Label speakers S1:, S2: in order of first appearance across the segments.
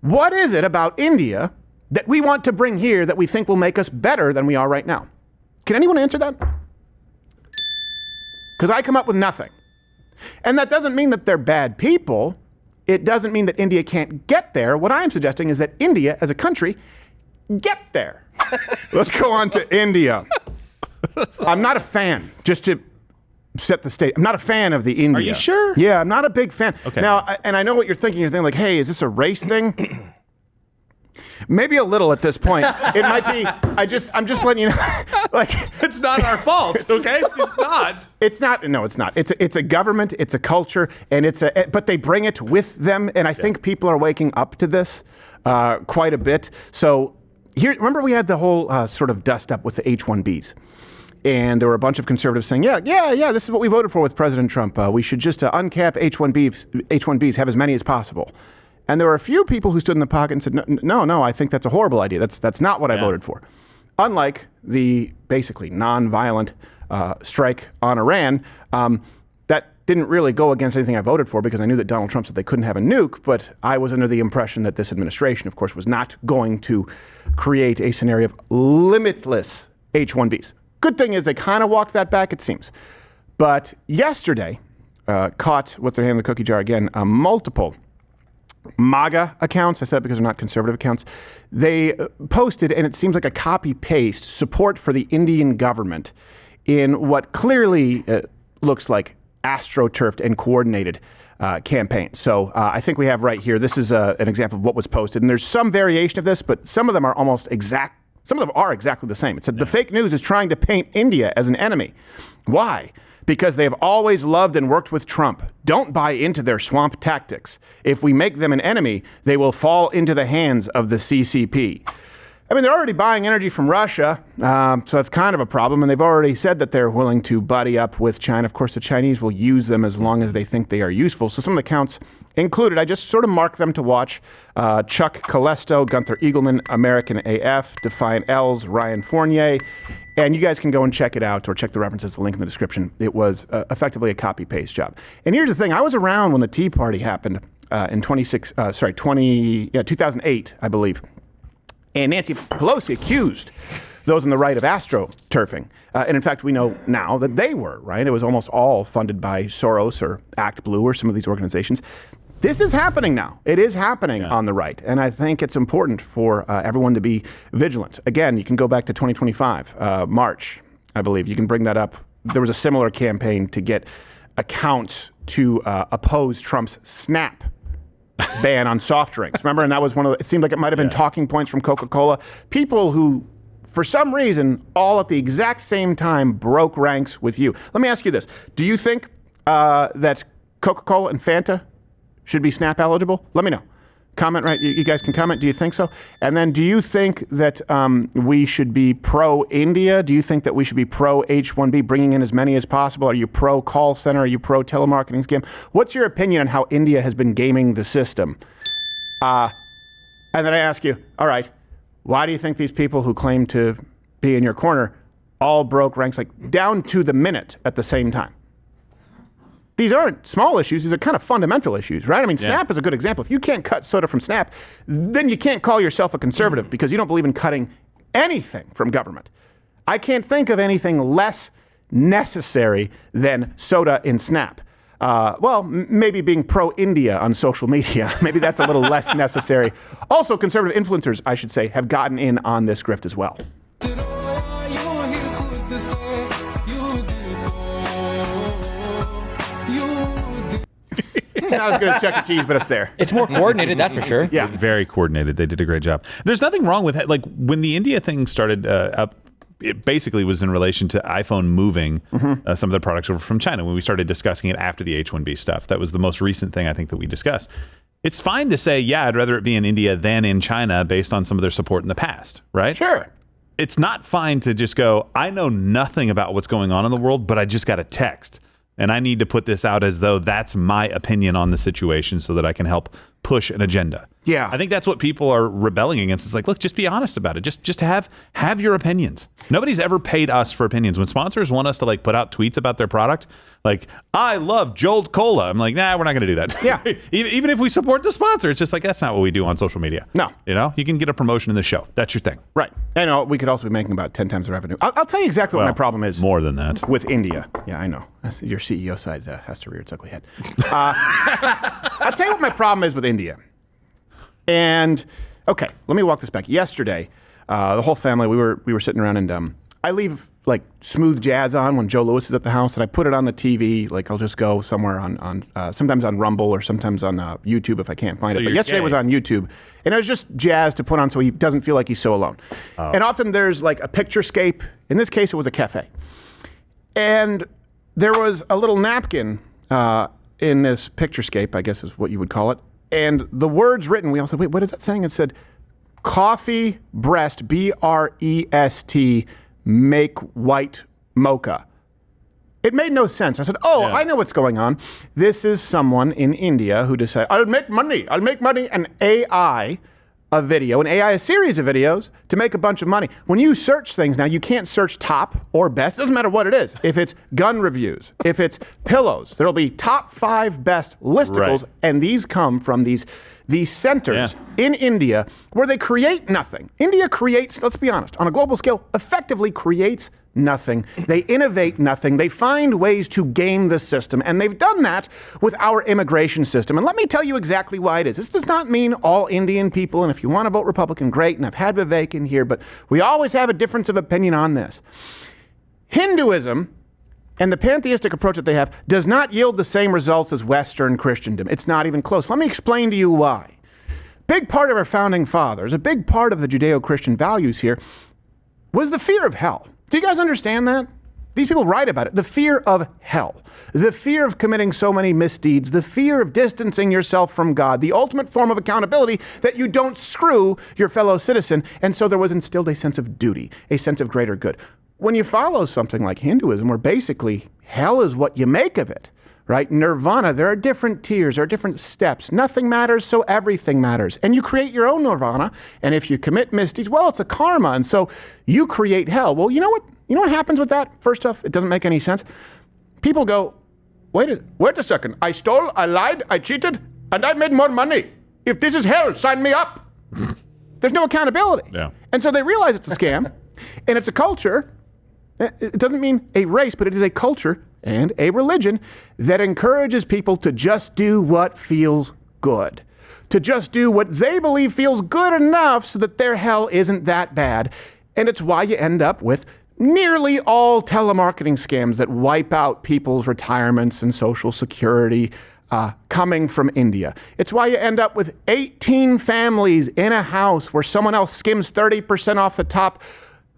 S1: What is it about India that we want to bring here that we think will make us better than we are right now? Can anyone answer that? Because I come up with nothing. And that doesn't mean that they're bad people. It doesn't mean that India can't get there. What I'm suggesting is that India, as a country, get there. Let's go on to India. I'm not a fan, just to set the stage. I'm not a fan of the India.
S2: Are you sure?
S1: Yeah, I'm not a big fan.
S2: Okay.
S1: Now, and I know what you're thinking. You're thinking like, hey, is this a race thing? Maybe a little at this point. It might be. I'm just letting you know. Like,
S2: it's not our fault. Okay, it's not.
S1: It's not. No, it's not. It's a government. It's a culture, and but they bring it with them. And I think people are waking up to this quite a bit. So here, remember we had the whole sort of dust up with the H-1Bs. And there were a bunch of conservatives saying, yeah, this is what we voted for with President Trump. We should just uncap H-1Bs, have as many as possible. And there were a few people who stood in the pocket and said, no, I think that's a horrible idea. That's not what I voted for. Unlike the basically nonviolent strike on Iran, that didn't really go against anything I voted for because I knew that Donald Trump said they couldn't have a nuke, but I was under the impression that this administration, of course, was not going to create a scenario of limitless H-1Bs. Good thing is they kind of walked that back, it seems. But yesterday, caught with their hand in the cookie jar again, multiple MAGA accounts, I said because they're not conservative accounts, they posted, and it seems like a copy-paste, support for the Indian government in what clearly looks like astroturfed and coordinated campaign. So I think we have right here, this is an example of what was posted, and there's some variation of this, but some of them are almost exact. Some of them are exactly the same. It said the fake news is trying to paint India as an enemy. Why? Because they have always loved and worked with Trump. Don't buy into their swamp tactics. If we make them an enemy, they will fall into the hands of the CCP. I mean, they're already buying energy from Russia, so that's kind of a problem. And they've already said that they're willing to buddy up with China. Of course, the Chinese will use them as long as they think they are useful. So some of the accounts included, I just sort of marked them to watch. Chuck Calesto, Gunther Eagleman, American AF, Defiant L's, Ryan Fournier. And you guys can go and check it out or check the references, the link in the description. It was effectively a copy-paste job. And here's the thing. I was around when the Tea Party happened in 2008, I believe. And Nancy Pelosi accused those on the right of astroturfing. And in fact, we know now that they were, right? It was almost all funded by Soros or Act Blue or some of these organizations. This is happening now. It is happening on the right. And I think it's important for everyone to be vigilant. Again, you can go back to 2025, March, I believe. You can bring that up. There was a similar campaign to get accounts to oppose Trump's snap ban on soft drinks. Remember? And that was it seemed like it might have been talking points from Coca-Cola. People who, for some reason, all at the exact same time broke ranks with you. Let me ask you this. Do you think that Coca-Cola and Fanta should be SNAP eligible? Let me know. Comment, right? You guys can comment. Do you think so? And then do you think that we should be pro-India? Do you think that we should be pro-H-1B, bringing in as many as possible? Are you pro-call center? Are you pro-telemarketing scam? What's your opinion on how India has been gaming the system? And then I ask you, all right, why do you think these people who claim to be in your corner all broke ranks like down to the minute at the same time? These aren't small issues. These are kind of fundamental issues, right? I mean, SNAP is a good example. If you can't cut soda from SNAP, then you can't call yourself a conservative because you don't believe in cutting anything from government. I can't think of anything less necessary than soda in SNAP. Well, maybe being pro-India on social media. Maybe that's a little less necessary. Also, conservative influencers, I should say, have gotten in on this grift as well. It's not as good as Chuck E. Cheese, but it's there.
S3: It's more coordinated, that's for sure.
S1: Yeah,
S2: very coordinated. They did a great job. There's nothing wrong with it. Like when the India thing started up, it basically was in relation to iPhone moving some of the products over from China when we started discussing it after the H-1B stuff. That was the most recent thing I think that we discussed. It's fine to say, yeah, I'd rather it be in India than in China based on some of their support in the past, right?
S1: Sure.
S2: It's not fine to just go, I know nothing about what's going on in the world, but I just got a text. And I need to put this out as though that's my opinion on the situation so that I can help push an agenda.
S1: Yeah.
S2: I think that's what people are rebelling against. It's like, look, just be honest about it. Just have your opinions. Nobody's ever paid us for opinions. When sponsors want us to like put out tweets about their product, like, I love Jolt Cola, I'm like, nah, we're not going to do that.
S1: Yeah.
S2: Even if we support the sponsor, it's just like, that's not what we do on social media.
S1: No.
S2: You know, you can get a promotion in the show. That's your thing.
S1: Right. And we could also be making about 10 times the revenue. I'll tell you exactly what my problem is.
S2: More than that.
S1: With India. Yeah, I know. Your CEO side has to rear its ugly head. I'll tell you what my problem is with India. And, okay, let me walk this back. Yesterday, the whole family, we were sitting around, and I leave like smooth jazz on when Joe Louis is at the house, and I put it on the TV. Like I'll just go somewhere on sometimes on Rumble or sometimes on YouTube if I can't find it. But yesterday was on YouTube, and it was just jazz to put on so he doesn't feel like he's so alone. Oh. And often there's like a picturescape. In this case, it was a cafe, and there was a little napkin in this picturescape, I guess is what you would call it. And the words written, we all said, wait, what is that saying? It said, coffee breast, BREST, make white mocha. It made no sense. I said, I know what's going on. This is someone in India who decided, I'll make money, and AI a series of videos to make a bunch of money. When you search things now, you can't search top or best. It doesn't matter what it is. If it's gun reviews, if it's pillows, there'll be top 5 best listicles, and these come from these centers in India where they create nothing. India creates, let's be honest, on a global scale, effectively creates nothing. They innovate nothing. They find ways to game the system, and they've done that with our immigration system. And let me tell you exactly why it is. This does not mean all Indian people, and if you want to vote Republican, great, and I've had Vivek in here, but we always have a difference of opinion on this. Hinduism and the pantheistic approach that they have does not yield the same results as Western Christendom. It's not even close. Let me explain to you why. Big part of our founding fathers, a big part of the Judeo-Christian values here, was the fear of hell. Do you guys understand that? These people write about it. The fear of hell, the fear of committing so many misdeeds, the fear of distancing yourself from God, the ultimate form of accountability that you don't screw your fellow citizen. And so there was instilled a sense of duty, a sense of greater good. When you follow something like Hinduism, where basically hell is what you make of it, right? Nirvana, there are different tiers, there are different steps. Nothing matters, so everything matters. And you create your own nirvana, and if you commit misdeeds, well, it's a karma, and so you create hell. Well, you know what? You know what happens with that? First off, it doesn't make any sense. People go, wait a second. I stole, I lied, I cheated, and I made more money. If this is hell, sign me up. There's no accountability.
S2: Yeah.
S1: And so they realize it's a scam, and it's a culture. It doesn't mean a race, but it is a culture and a religion that encourages people to just do what feels good, to just do what they believe feels good enough so that their hell isn't that bad. And it's why you end up with nearly all telemarketing scams that wipe out people's retirements and social security coming from India. It's why you end up with 18 families in a house where someone else skims 30% off the top,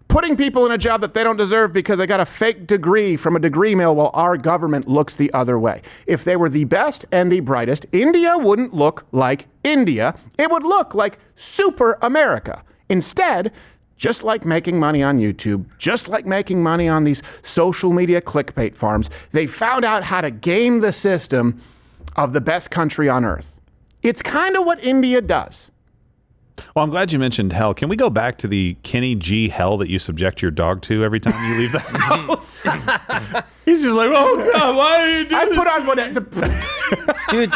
S1: putting people in a job that they don't deserve because they got a fake degree from a degree mill while our government looks the other way. If they were the best and the brightest, India wouldn't look like India. It would look like super America. Instead, just like making money on YouTube, just like making money on these social media clickbait farms, they found out how to game the system of the best country on earth. It's kind of what India does.
S2: Well, I'm glad you mentioned hell. Can we go back to the Kenny G hell that you subject your dog to every time you leave the house? He's just like, oh God, why are you doing this?
S1: I put on what
S3: Dude,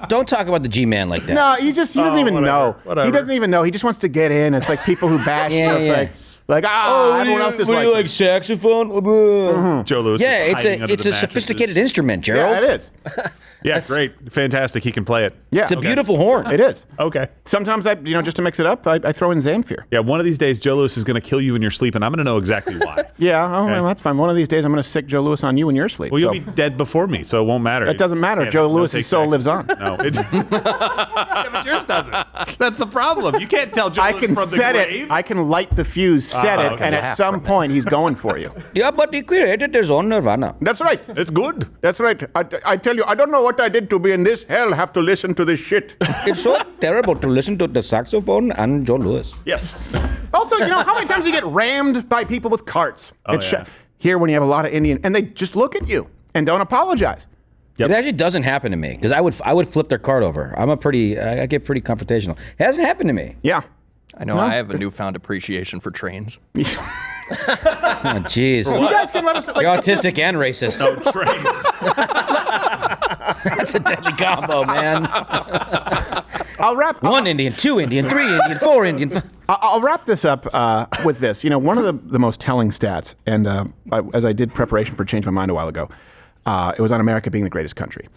S3: don't talk about the G-Man like that.
S1: No, he doesn't even know.
S2: Whatever.
S1: He doesn't even know. He just wants to get in. It's like people who bash. Everyone else just likes
S3: like saxophone.
S2: Joe Louis.
S3: Yeah,
S2: is hiding under
S3: it's
S2: the
S3: a
S2: mattresses.
S3: sophisticated instrument, Gerald.
S1: Yeah, it is.
S2: Yeah, great, fantastic. He can play it.
S1: Yeah,
S3: It's a beautiful horn.
S1: It is.
S2: Okay.
S1: Sometimes just to mix it up, I throw in Zamfir.
S2: Yeah, one of these days, Joe Louis is going to kill you in your sleep, and I'm going to know exactly why.
S1: Yeah, well, that's fine. One of these days, I'm going to sick Joe Louis on you in your sleep.
S2: Well, you'll be dead before me, so it won't matter.
S1: It doesn't matter. Joe Louis's soul lives on.
S2: No, yeah, but yours doesn't. That's the problem. You can't tell Joe
S1: I
S2: Louis
S1: can
S2: from
S1: set
S2: the
S1: it.
S2: grave.
S1: I can light the fuse, set it,
S2: okay.
S1: and at some point, he's going for you.
S3: Yeah, but he created his own nirvana.
S1: That's right.
S2: It's good.
S1: That's right. I tell you, I don't know what I did to be in this hell. Have to listen to this shit.
S3: It's so terrible to listen to the saxophone and Joe Louis.
S1: Yes. Also, how many times you get rammed by people with carts?
S2: Oh, yeah.
S1: Here when you have a lot of Indian, and they just look at you and don't apologize.
S2: Yep.
S3: It actually doesn't happen to me because I would flip their cart over. I get pretty confrontational. It hasn't happened to me.
S1: Yeah.
S4: I know. I have a newfound appreciation for trains.
S3: Oh, jeez.
S1: You guys can let us know.
S3: You're autistic and racist.
S2: No trains.
S3: That's a deadly combo, man.
S1: I'll wrap.
S3: One Indian, two Indian, three Indian, four Indian.
S1: I'll wrap this up with this. One of the most telling stats, and as I did preparation for Change My Mind a while ago, it was on America being the greatest country.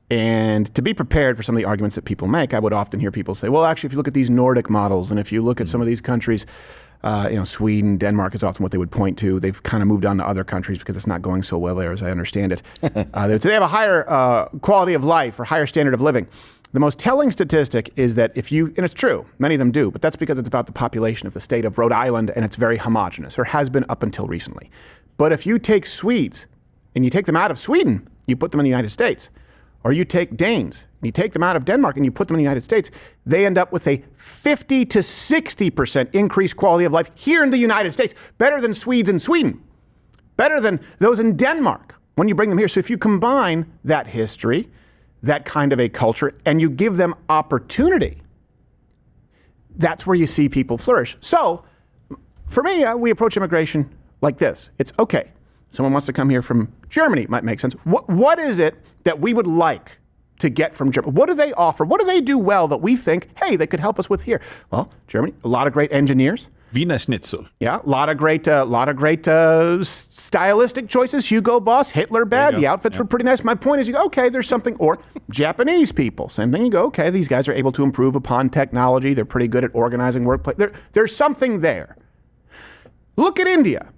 S1: And to be prepared for some of the arguments that people make, I would often hear people say, well, actually, if you look at these Nordic models, and if you look at some of these countries, Sweden, Denmark is often what they would point to. They've kind of moved on to other countries because it's not going so well there, as I understand it. They would say they have a higher quality of life or higher standard of living. The most telling statistic is that and it's true, many of them do, but that's because it's about the population of the state of Rhode Island, and it's very homogenous, or has been up until recently. But if you take Swedes, and you take them out of Sweden, you put them in the United States, or you take Danes, and you take them out of Denmark and you put them in the United States, they end up with a 50 to 60% increased quality of life here in the United States, better than Swedes in Sweden, better than those in Denmark when you bring them here. So if you combine that history, that kind of a culture, and you give them opportunity, that's where you see people flourish. So for me, we approach immigration like this. It's okay. Someone wants to come here from Germany, might make sense. What is it that we would like to get from Germany? What do they offer? What do they do well that we think, hey, they could help us with here? Well, Germany, a lot of great engineers.
S2: Wiener Schnitzel.
S1: Yeah, a lot of great stylistic choices. Hugo Boss, Hitler bad. The outfits were pretty nice. My point is, you go, okay, there's something. Or Japanese people, same thing. You go, okay, these guys are able to improve upon technology. They're pretty good at organizing workplace. There's something there. Look at India.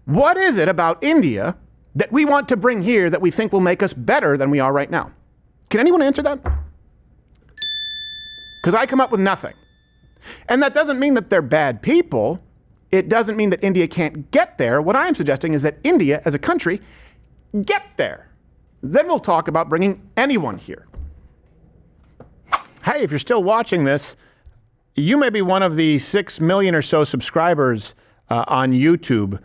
S1: What is it about India that we want to bring here that we think will make us better than we are right now? Can anyone answer that? Because I come up with nothing. And that doesn't mean that they're bad people. It doesn't mean that India can't get there. What I am suggesting is that India, as a country, get there. Then we'll talk about bringing anyone here. Hey, if you're still watching this, you may be one of the 6 million or so subscribers on YouTube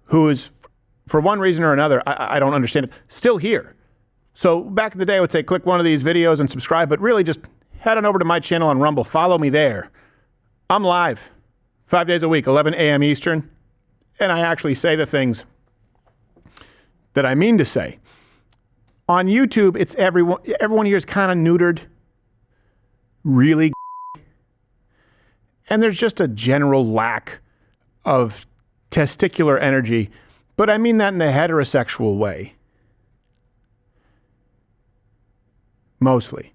S1: who is, for one reason or another, I don't understand it, still here. So back in the day, I would say click one of these videos and subscribe, but really just head on over to my channel on Rumble. Follow me there. I'm live 5 days a week, 11 a.m. Eastern, and I actually say the things that I mean to say. On YouTube, it's everyone here is kind of neutered, really, and there's just a general lack of testicular energy, but I mean that in the heterosexual way. Mostly.